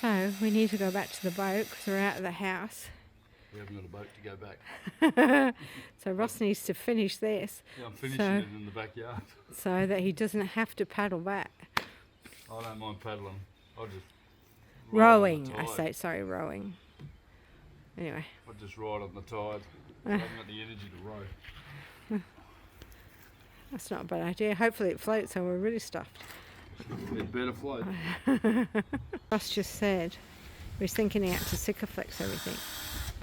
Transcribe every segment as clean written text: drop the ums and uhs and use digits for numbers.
So we need to go back to the boat because we're out of the house. We haven't got a boat to go back. So Ross needs to finish this. Yeah, I'm finishing it in the backyard. So that he doesn't have to paddle back. I don't mind paddling. I'll just rowing, rowing. Anyway. I'll just ride on the tide. I haven't got the energy to row. That's not a bad idea. Hopefully it floats so we're really stuffed. It better float. Ross just said he was thinking he had to Sikaflex everything.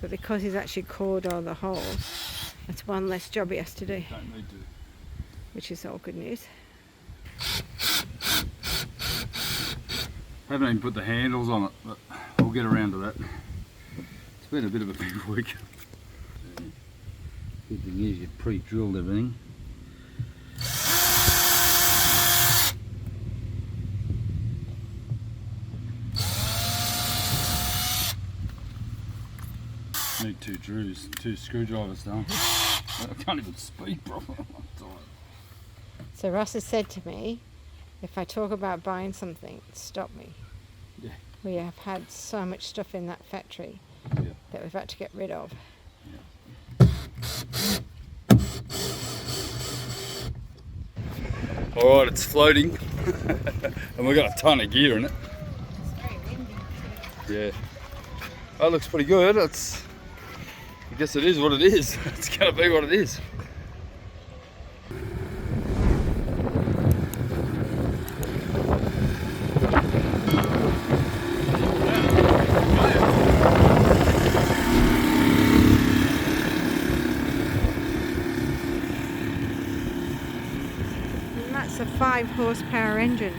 But because he's actually cored all the holes, that's one less job he has to do. Don't need to. Which is all good news. Haven't even put the handles on it, but we'll get around to that. It's been a bit of a big week. Good thing is you've pre-drilled everything. Need two screwdrivers now. I can't even speak properly. So Ross has said to me, if I talk about buying something, stop me. Yeah. We have had so much stuff in that factory that we've had to get rid of. Yeah. Alright, it's floating and we've got a ton of gear in it. It's very windy too. Yeah. That looks pretty good. I guess it is what it is. It's going to be what it is. And that's a 5 horsepower engine.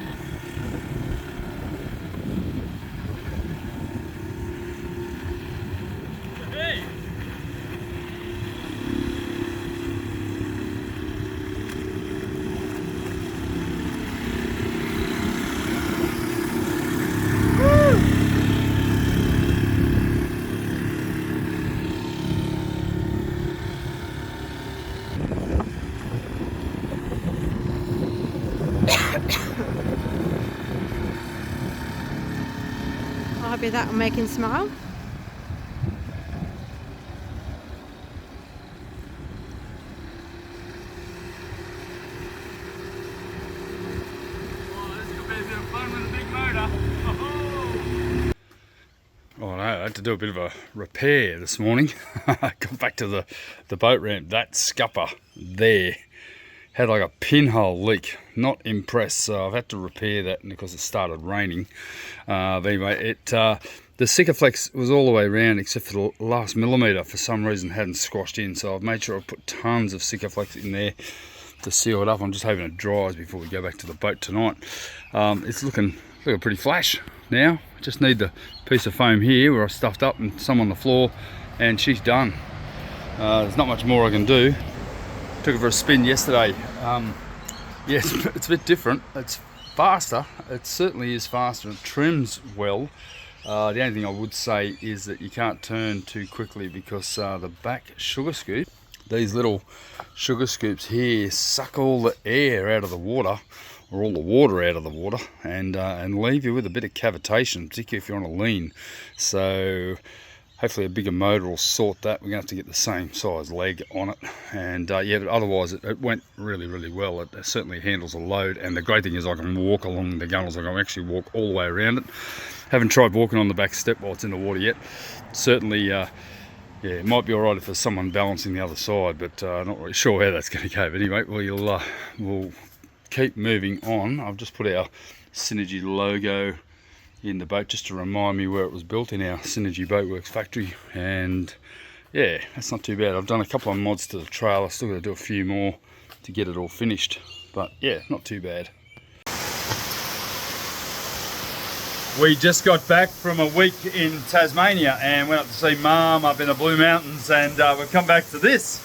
Maybe that'll make him smile. Oh no, I had to do a bit of a repair this morning. Got back to the boat ramp. That scupper there had like a pinhole leak. Not impressed, so I've had to repair that because it started raining. But anyway, the Sikaflex was all the way around except for the last millimetre for some reason hadn't squashed in, so I've made sure I've put tons of Sikaflex in there to seal it up. I'm just hoping it dries before we go back to the boat tonight. It's looking pretty flash now. Just need the piece of foam here where I stuffed up and some on the floor, and she's done. There's not much more I can do. Took it for a spin yesterday. Yeah, it's a bit different. It's faster. It certainly is faster. It trims well. The only thing I would say is that you can't turn too quickly because the back sugar scoop, these little sugar scoops here, suck all the air out of the water, or all the water out of the water, and leave you with a bit of cavitation, particularly if you're on a lean. So hopefully a bigger motor will sort that. We're going to have to get the same size leg on it, and yeah, but otherwise it went really well. It certainly handles a load, and the great thing is I can walk along the gunnels. I can actually walk all the way around it. Haven't tried walking on the back step while it's in the water yet. Certainly yeah, it might be alright if there's someone balancing the other side, but not really sure how that's going to go. But anyway, we'll keep moving on. I've just put our Synergy logo in the boat just to remind me where it was built, in our Synergy Boatworks factory, and yeah, that's not too bad. I've done a couple of mods to the trailer. Still got to do a few more to get it all finished, but yeah, not too bad. We just got back from a week in Tasmania and went up to see Mum up in the Blue Mountains, and we've come back to this.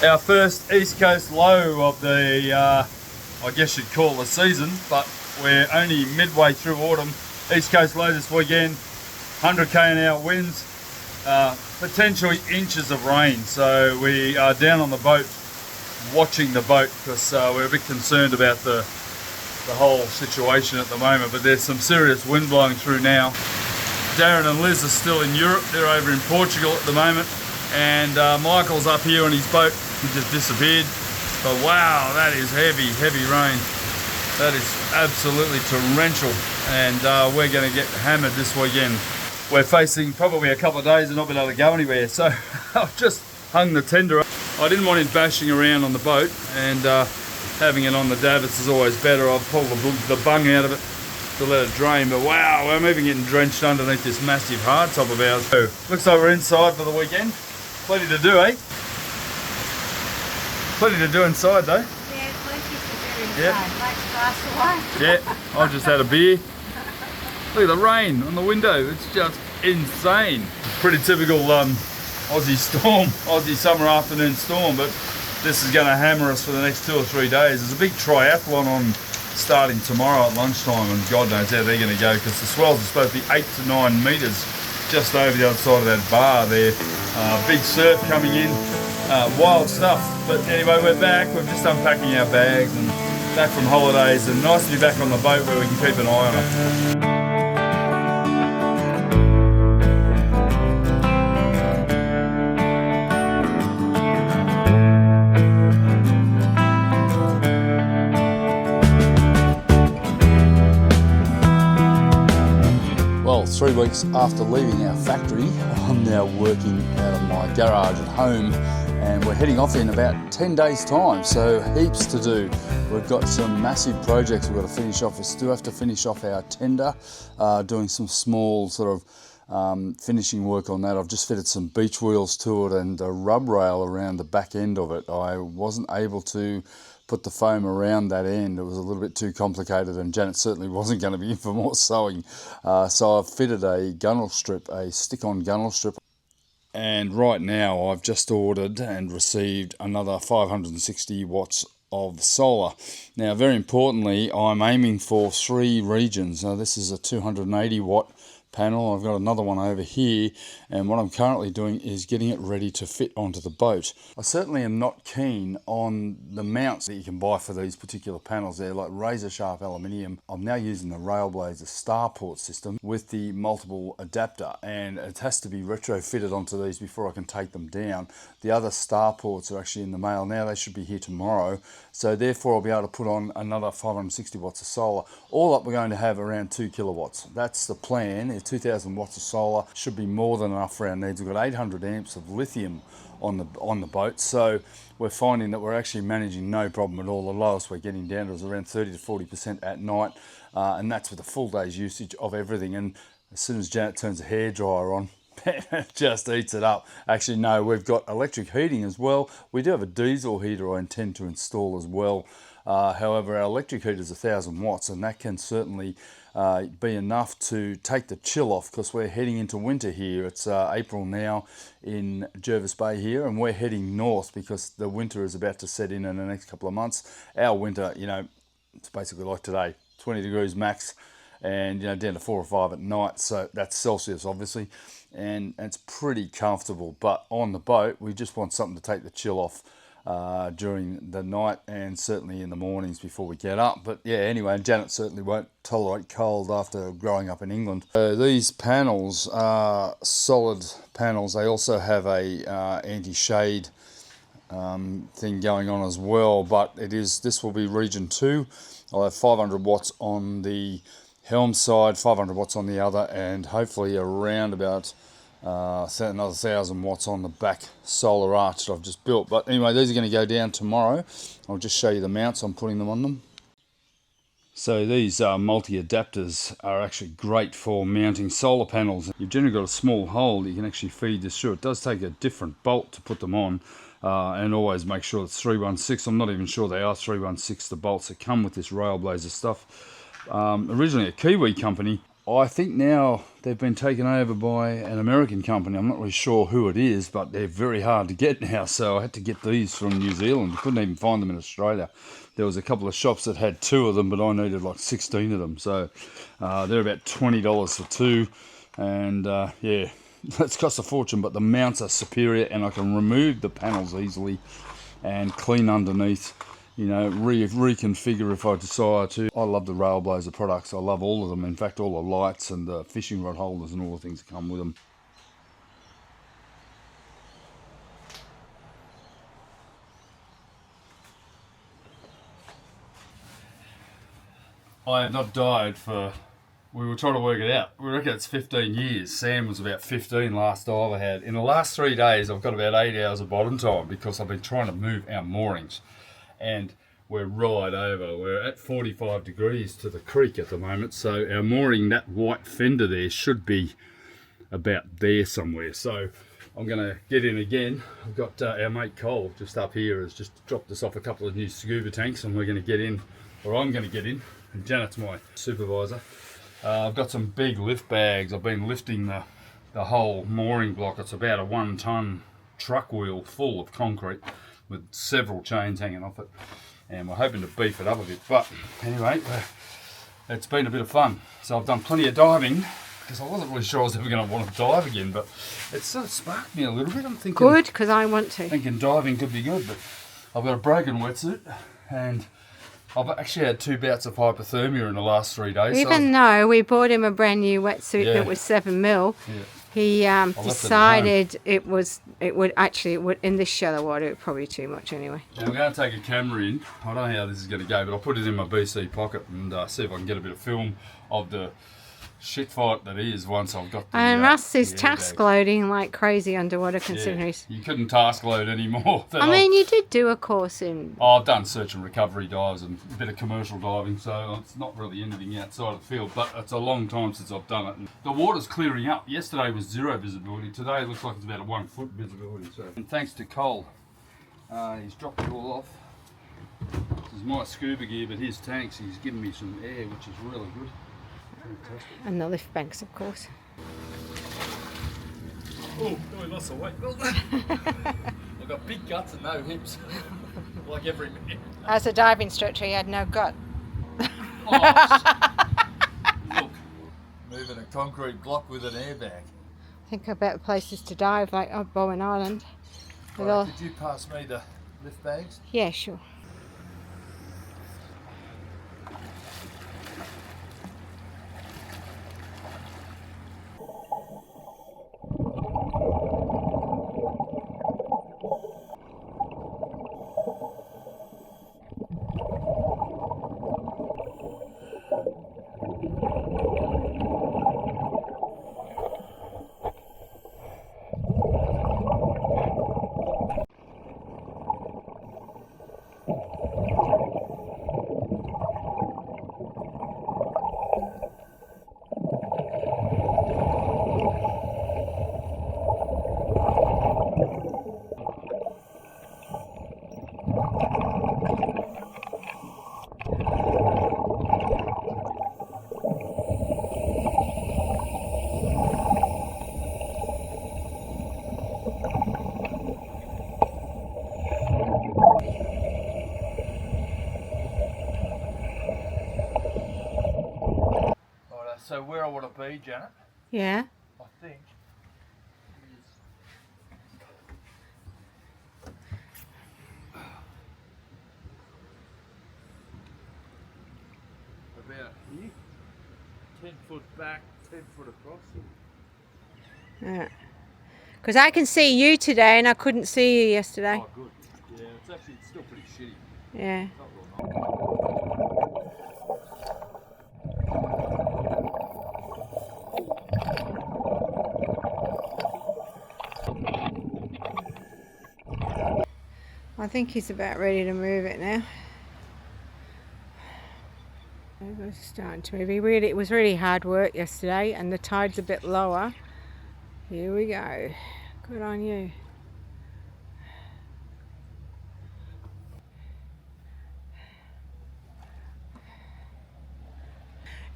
Our first East Coast low of the, I guess you'd call the season, but we're only midway through autumn. East Coast low this weekend, 100k an hour winds, potentially inches of rain. So we are down on the boat watching the boat because we're a bit concerned about the whole situation at the moment, but there's some serious wind blowing through now. Darren and Liz are still in Europe. They're over in Portugal at the moment, and Michael's up here on his boat. He just disappeared. But wow, that is heavy rain. That is absolutely torrential, and we're going to get hammered this weekend. We're facing probably a couple of days of not being able to go anywhere, so I've just hung the tender up. I didn't want him bashing around on the boat, and having it on the davits is always better. I've pulled the bung out of it to let it drain, but wow, I'm even getting drenched underneath this massive hardtop of ours. So, looks like we're inside for the weekend. Plenty to do, eh? Plenty to do inside though. Yeah, plenty to do inside. Yeah. Like glass of wine. Yeah, I've just had a beer. Look at the rain on the window, it's just insane. Pretty typical Aussie storm, Aussie summer afternoon storm, but this is going to hammer us for the next 2 or 3 days. There's a big triathlon on starting tomorrow at lunchtime, and God knows how they're going to go because the swells are supposed to be 8 to 9 metres just over the other side of that bar there. Big surf coming in, wild stuff. But anyway, we're back. We're just unpacking our bags and back from holidays, and nice to be back on the boat where we can keep an eye on it. Well, 3 weeks after leaving our factory, I'm now working out of my garage at home, and we're heading off in about 10 days time, so heaps to do. We've got some massive projects we've got to finish off. We still have to finish off our tender, doing some small sort of finishing work on that. I've just fitted some beach wheels to it and a rub rail around the back end of it. I wasn't able to put the foam around that end. It was a little bit too complicated, and Janet certainly wasn't going to be in for more sewing. So I've fitted a gunnel strip, a stick-on gunnel strip. And right now I've just ordered and received another 560 watts of solar. Now, very importantly, I'm aiming for 3 regions. Now, this is a 280 watt panel. I've got another one over here, and what I'm currently doing is getting it ready to fit onto the boat. I certainly am not keen on the mounts that you can buy for these particular panels. They're like razor sharp aluminium. I'm now using the Railblazer Starport system with the multiple adapter, and it has to be retrofitted onto these before I can take them down. The other Starports are actually in the mail now. They should be here tomorrow, so therefore I'll be able to put on another 560 watts of solar. All up, we're going to have around 2 kilowatts. That's the plan. Is 2,000 watts of solar should be more than enough for our needs. We've got 800 amps of lithium on the boat, so we're finding that we're actually managing no problem at all. The lowest we're getting down to is around 30 to 40% at night, and that's with a full day's usage of everything. And as soon as Janet turns a hairdryer on, it just eats it up. Actually, no, we've got electric heating as well. We do have a diesel heater I intend to install as well. However, our electric heater is 1,000 watts, and that can certainly be enough to take the chill off, because we're heading into winter here. It's April now in Jervis Bay here, and we're heading north because the winter is about to set in the next couple of months. Our winter, you know, it's basically like today, 20 degrees max, and you know, down to 4 or 5 at night. So that's Celsius, obviously, and it's pretty comfortable. But on the boat, we just want something to take the chill off during the night, and certainly in the mornings before we get up. But yeah, anyway, Janet certainly won't tolerate cold after growing up in England. So these panels are solid panels. They also have a anti-shade thing going on as well, but this will be region 2. I'll have 500 watts on the helm side, 500 watts on the other, and hopefully around about another 1,000 watts on the back solar arch that I've just built. But anyway, these are going to go down tomorrow. I'll just show you the mounts I'm putting them on them. So these multi-adapters are actually great for mounting solar panels. You've generally got a small hole that you can actually feed this through. It does take a different bolt to put them on, and always make sure it's 316. I'm not even sure they are 316, the bolts that come with this Railblazer stuff. Originally a Kiwi company. I think now they've been taken over by an American company. I'm not really sure who it is, but they're very hard to get now. So I had to get these from New Zealand. You couldn't even find them in Australia. There was a couple of shops that had 2 of them, but I needed like 16 of them. So they're about $20 for 2. And yeah, that's cost a fortune, but the mounts are superior, and I can remove the panels easily. and clean underneath. You know, reconfigure if I decide to. I love the Railblazer products. I love all of them. In fact, all the lights and the fishing rod holders and all the things that come with them. I have not died for, we were trying to work it out. We reckon it's 15 years. Sam was about 15 last dive I had. In the last 3 days, I've got about 8 hours of bottom time because I've been trying to move our moorings. And we're right over. We're at 45 degrees to the creek at the moment. So our mooring, that white fender there, should be about there somewhere. So I'm going to get in again. I've got our mate Cole just up here has just dropped us off a couple of new scuba tanks, and we're going to get in, or I'm going to get in. And Janet's my supervisor. I've got some big lift bags. I've been lifting the whole mooring block. It's about a 1 ton truck wheel full of concrete with several chains hanging off it. And we're hoping to beef it up a bit. But anyway, it's been a bit of fun. So I've done plenty of diving because I wasn't really sure I was ever going to want to dive again. But it sort of sparked me a little bit. I'm thinking, good, because I want to. Thinking diving could be good. But I've got a broken wetsuit and I've actually had 2 bouts of hypothermia in the last 3 days. Even though we bought him a brand new wetsuit that was 7 mil, he decided it would in this shallow water, it would probably too much anyway. Now I'm going to take a camera in. I don't know how this is going to go, but I'll put it in my BC pocket and see if I can get a bit of film of the shit fight that is once I've got the and Russ is task loading like crazy underwater considering he's... You couldn't task load anymore. I mean, you did do a course in... Oh, I've done search and recovery dives and a bit of commercial diving, so it's not really anything outside of the field, but it's a long time since I've done it. And the water's clearing up. Yesterday was 0 visibility. Today it looks like it's about a 1 foot visibility. So, and thanks to Cole, he's dropped it all off. This is my scuba gear, but his tanks, he's given me some air, which is really good. Fantastic. And the lift banks, of course. Oh, we lost some weight. I've got big guts and no hips, like every man. As a dive instructor, he had no gut. Look, moving a concrete block with an airbag. Think about places to dive, like Bowen Island. Right, could you pass me the lift bags? Yeah, sure. So where I want to be, Janet, Yeah. I think, is about here, 10 foot back, 10 foot across. Yeah. Because I can see you today and I couldn't see you yesterday. Oh, good. Yeah, it's still pretty shitty. Yeah. I think he's about ready to move it now. It's starting to move. It was really hard work yesterday and the tide's a bit lower. Here we go. Good on you.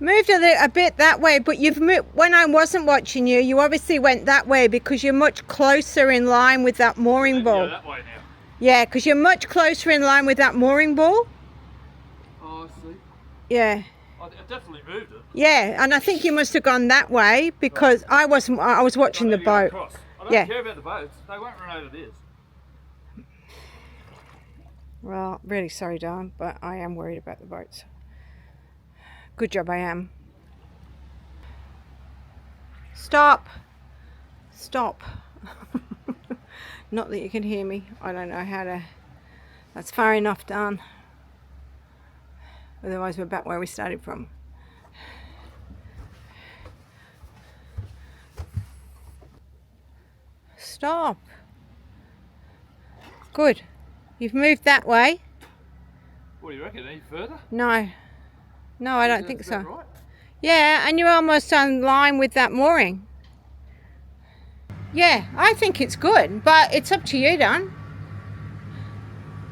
Moved a bit that way, but you've moved, when I wasn't watching you, you obviously went that way because you're much closer in line with that mooring ball. That way now. Yeah, because you're much closer in line with that mooring ball. Oh, I see. Yeah. I definitely moved it. Yeah, and I think you must have gone that way because I was watching the boat. I don't care about the boats. They won't run over this. Well, really sorry, darling, but I am worried about the boats. Good job I am. Stop! Stop. Not that you can hear me. I don't know how to... That's far enough done. Otherwise we're back where we started from. Stop. Good. You've moved that way. What do you reckon? Any further? No. No, I don't think Is that so. right? Yeah, and you're almost on line with that mooring. Yeah, I think it's good, but it's up to you, Don.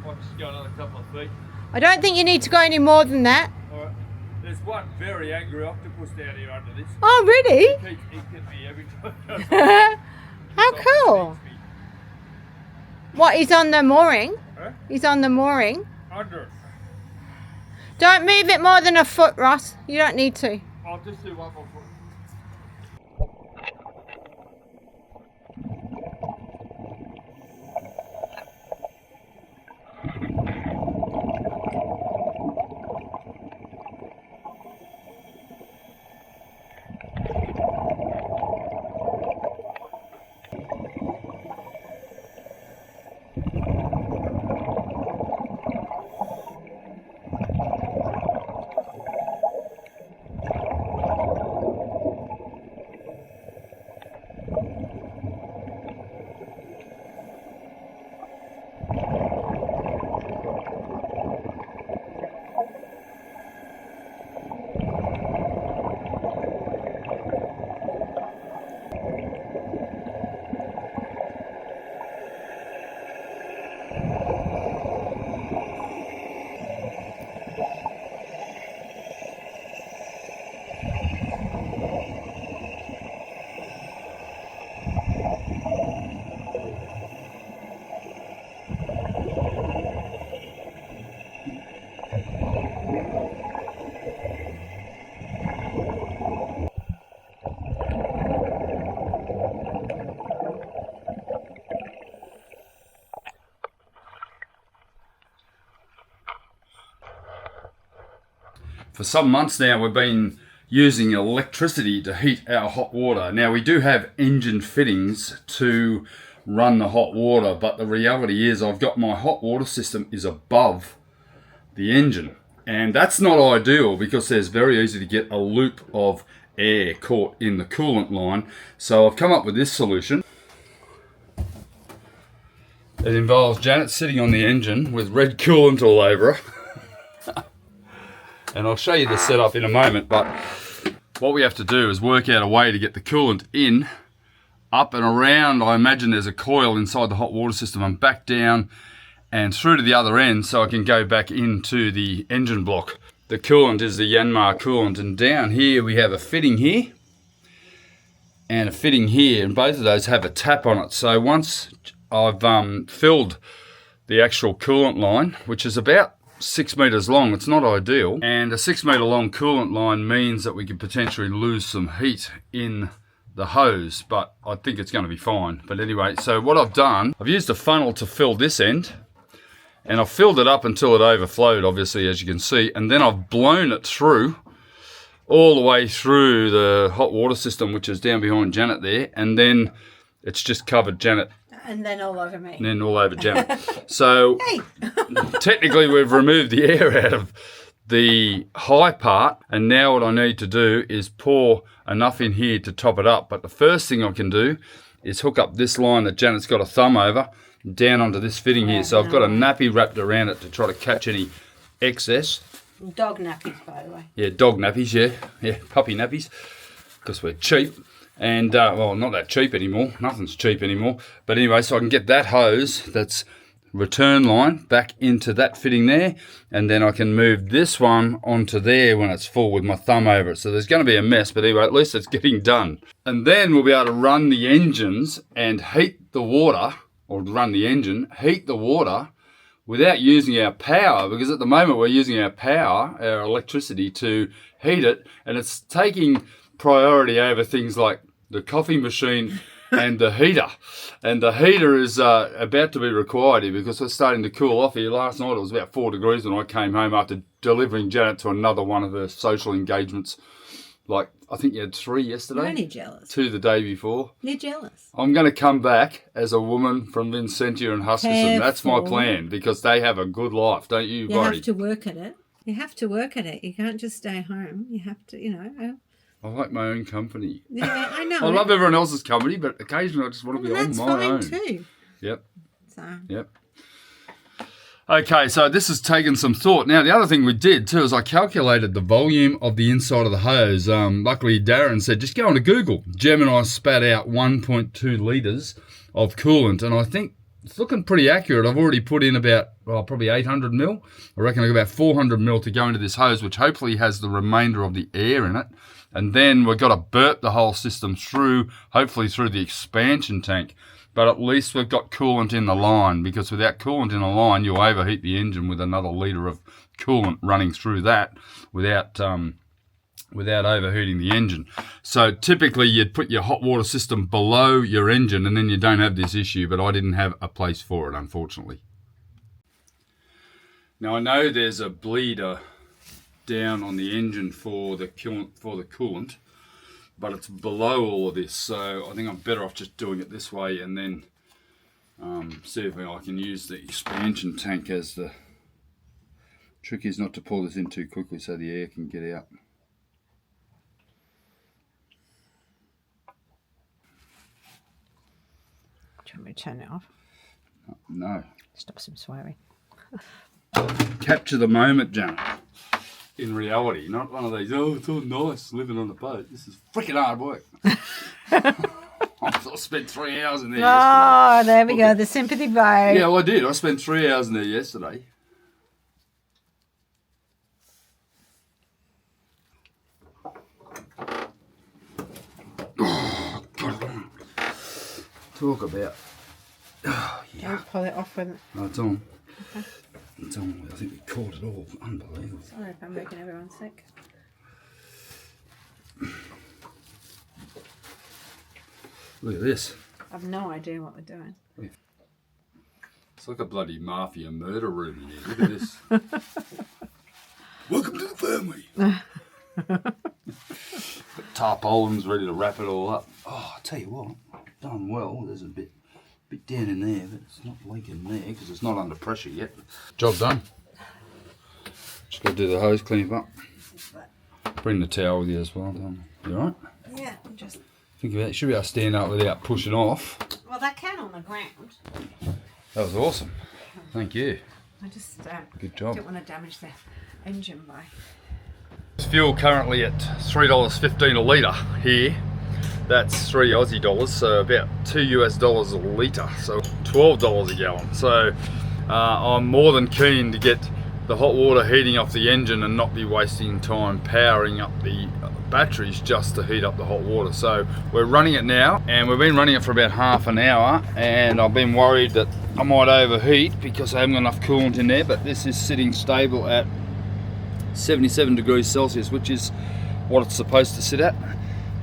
I'll just go another couple of feet. I don't think you need to go any more than that. Alright. There's one very angry octopus down here under this. Oh, really? He keeps eating me every time. How cool. What, he's on the mooring? Huh? He's on the mooring. Under it. Don't move it more than a foot, Ross. You don't need to. I'll just do one more foot. For some months now, we've been using electricity to heat our hot water. Now, we do have engine fittings to run the hot water, but the reality is I've got my hot water system is above the engine. And that's not ideal because there's very easy to get a loop of air caught in the coolant line. So I've come up with this solution. It involves Janet sitting on the engine with red coolant all over her. And I'll show you the setup in a moment, but what we have to do is work out a way to get the coolant in, up and around. I imagine there's a coil inside the hot water system, and back down and through to the other end so I can go back into the engine block. The coolant is the Yanmar coolant, and down here we have a fitting here and a fitting here, and both of those have a tap on it. So once I've filled the actual coolant line, which is about 6 meters long, it's not ideal, and a 6 meter long coolant line means that we could potentially lose some heat in the hose, but I think it's going to be fine. But anyway, so what I've done, I've used a funnel to fill this end, and I've filled it up until it overflowed, obviously, as you can see, and then I've blown it through all the way through the hot water system, which is down behind Janet there, and then it's just covered Janet. And then all over me. And then all over Janet. So Hey. technically we've removed the air out of the high part, and now what I need to do is pour enough in here to top it up. But the first thing I can do is hook up this line that Janet's got a thumb over down onto this fitting here. So I've got a nappy wrapped around it to try to catch any excess. Dog nappies, by the way. Yeah, dog nappies, yeah, puppy nappies, because we're cheap. And, well, not that cheap anymore. Nothing's cheap anymore. But anyway, so I can get that hose, that's return line, back into that fitting there. And then I can move this one onto there when it's full with my thumb over it. So there's going to be a mess, but anyway, at least it's getting done. And then we'll be able to run the engines and heat the water, or run the engine, heat the water without using our power. Because at the moment we're using our power, our electricity, to heat it. And it's taking priority over things like the coffee machine and the heater. And the heater is about to be required here because it's starting to cool off here. Last night it was about 4 degrees when I came home after delivering Janet to another one of her social engagements. Like, I think you had 3 yesterday. You're only jealous. 2 the day before. You're jealous. I'm going to come back as a woman from Vincentia and Huskisson. That's my Careful. plan because they have a good life, don't you, You worry? have to work at it. You have to work at it. You can't just stay home. You have to, I like my own company. Yeah, I know. I love everyone else's company, but occasionally I just want to be on That's my fine own. too. Yep. So. Yep. Okay, so this has taken some thought. Now, the other thing we did too is I calculated the volume of the inside of the hose. Luckily, Darren said, just go onto Google. Gemini spat out 1.2 litres of coolant, and I think it's looking pretty accurate. I've already put in about, probably 800 mil. I reckon I've got about 400 mil to go into this hose, which hopefully has the remainder of the air in it. And then we've got to burp the whole system through, hopefully through the expansion tank. But at least we've got coolant in the line, because without coolant in the line, you'll overheat the engine with another litre of coolant running through that without overheating the engine. So typically you'd put your hot water system below your engine and then you don't have this issue, but I didn't have a place for it, unfortunately. Now I know there's a bleeder down on the engine for the coolant, but it's below all of this, so I think I'm better off just doing it this way and then see if I can use the expansion tank as the... Trick is not to pull this in too quickly so the air can get out. Do you want me to turn it off? No. Stop some swearing. Capture the moment, Janet. In reality, not one of these, oh, it's all nice living on the boat. This is freaking hard work. I spent 3 hours in there yesterday. Oh, there we go, the sympathy boat. Yeah, well, I did. I spent 3 hours in there yesterday. Oh, God. Talk about... Oh, yeah. Don't pull it off with it. No, it's on. Okay. It's on. I think we caught it all. Unbelievable. Sorry if I'm making everyone sick. Look at this. I've no idea what we're doing. It's like a bloody mafia murder room in here. Look at this. Welcome to the family. Tarpaulins ready to wrap it all up. Oh, I tell you what, done well. There's a bit down in there, but it's not leaking there because it's not under pressure yet. Job done. Just got to do the hose clean up. Bring the towel with you as well, don't you? You alright? Yeah, I'm just... Think about it. Should be able to stand up without pushing off. Well, that can on the ground. That was awesome. Thank you. I just Good job. don't want to damage the engine by... Fuel currently at $3.15 a litre here. That's 3 Aussie dollars, so about $2 a litre, so $12 a gallon. So I'm more than keen to get the hot water heating off the engine and not be wasting time powering up the batteries just to heat up the hot water. So we're running it now, and we've been running it for about half an hour, and I've been worried that I might overheat because I haven't got enough coolant in there, but this is sitting stable at 77 degrees Celsius, which is what it's supposed to sit at,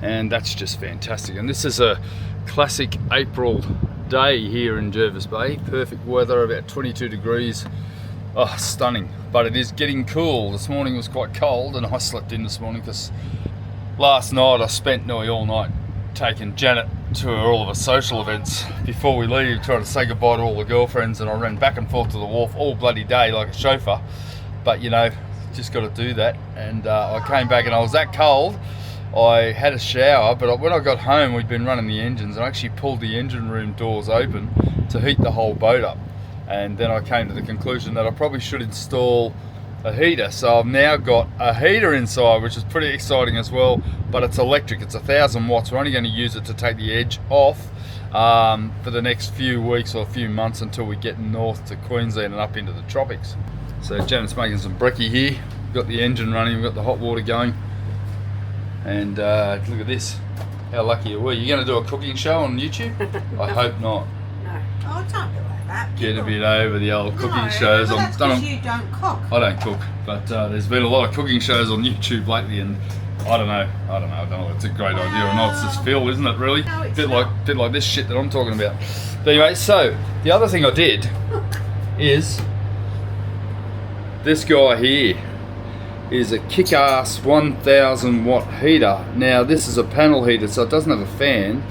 and that's just fantastic. And this is a classic April day here in Jervis Bay. Perfect weather, about 22 degrees. Oh, stunning. But it is getting cool. This morning was quite cold, and I slept in this morning because last night I spent nearly all night taking Janet to all of her social events before we leave, trying to say goodbye to all the girlfriends, and I ran back and forth to the wharf all bloody day like a chauffeur. But you know, just got to do that. And I came back and I was that cold. I had a shower, but when I got home we'd been running the engines, and I actually pulled the engine room doors open to heat the whole boat up. And then I came to the conclusion that I probably should install a heater. So I've now got a heater inside, which is pretty exciting as well, but it's electric. It's 1,000 watts. We're only going to use it to take the edge off for the next few weeks or a few months until we get north to Queensland and up into the tropics. So Janet's making some brekkie here. We've got the engine running, we've got the hot water going. And look at this. How lucky are we? You're going to do a cooking show on YouTube? I hope not. No. Oh, don't be like that. Get a bit over the old cooking shows. Well, that's because you don't cook. I don't cook, but there's been a lot of cooking shows on YouTube lately, and I don't know if it's a great idea or not. It's just feel, isn't it, really? No, it's bit like this shit that I'm talking about. But anyway, so the other thing I did is this guy here is a kick-ass 1000 watt heater. Now this is a panel heater, so it doesn't have a fan,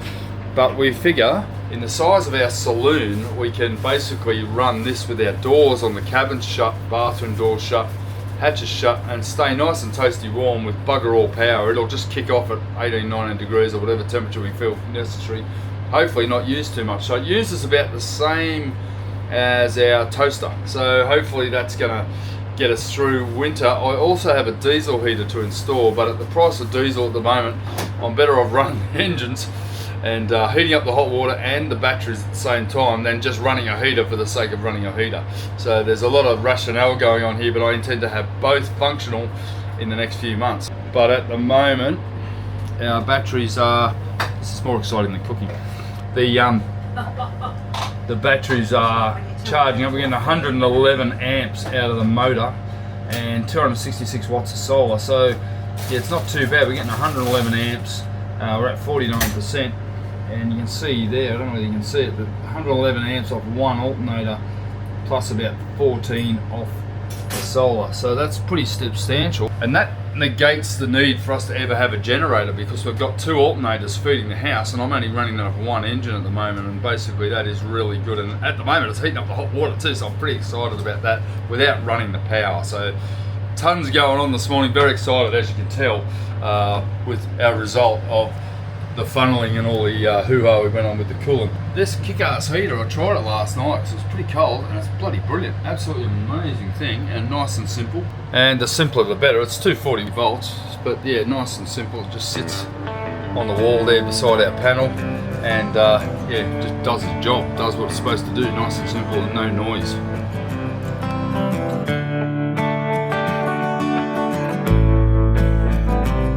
but we figure in the size of our saloon we can basically run this with our doors on the cabin shut, bathroom doors shut, hatches shut, and stay nice and toasty warm with bugger all power. It'll just kick off at 18-19 degrees or whatever temperature we feel necessary. Hopefully not use too much. So it uses about the same as our toaster, so hopefully that's gonna get us through winter. I also have a diesel heater to install, but at the price of diesel at the moment, I'm better off running the engines and heating up the hot water and the batteries at the same time than just running a heater for the sake of running a heater. So there's a lot of rationale going on here, but I intend to have both functional in the next few months. But at the moment, our batteries are, this is more exciting than cooking. The batteries are charging up. We're getting 111 amps out of the motor and 266 watts of solar. So yeah, it's not too bad. We're getting 111 amps. We're at 49%, and you can see there, I don't know whether you can see it, but 111 amps off one alternator plus about 14 off the solar. So that's pretty substantial, and that negates the need for us to ever have a generator, because we've got two alternators feeding the house, and I'm only running that off one engine at the moment, and basically that is really good. And at the moment it's heating up the hot water too, so I'm pretty excited about that without running the power. So tons going on this morning, very excited, as you can tell, with our result of the funneling and all the hoo-ha we went on with the coolant. This kick-ass heater, I tried it last night because it was pretty cold, and it's bloody brilliant. Absolutely amazing thing, and nice and simple. And the simpler the better. It's 240 volts, but yeah, nice and simple. It just sits on the wall there beside our panel, and yeah, just does its job, does what it's supposed to do, nice and simple and no noise.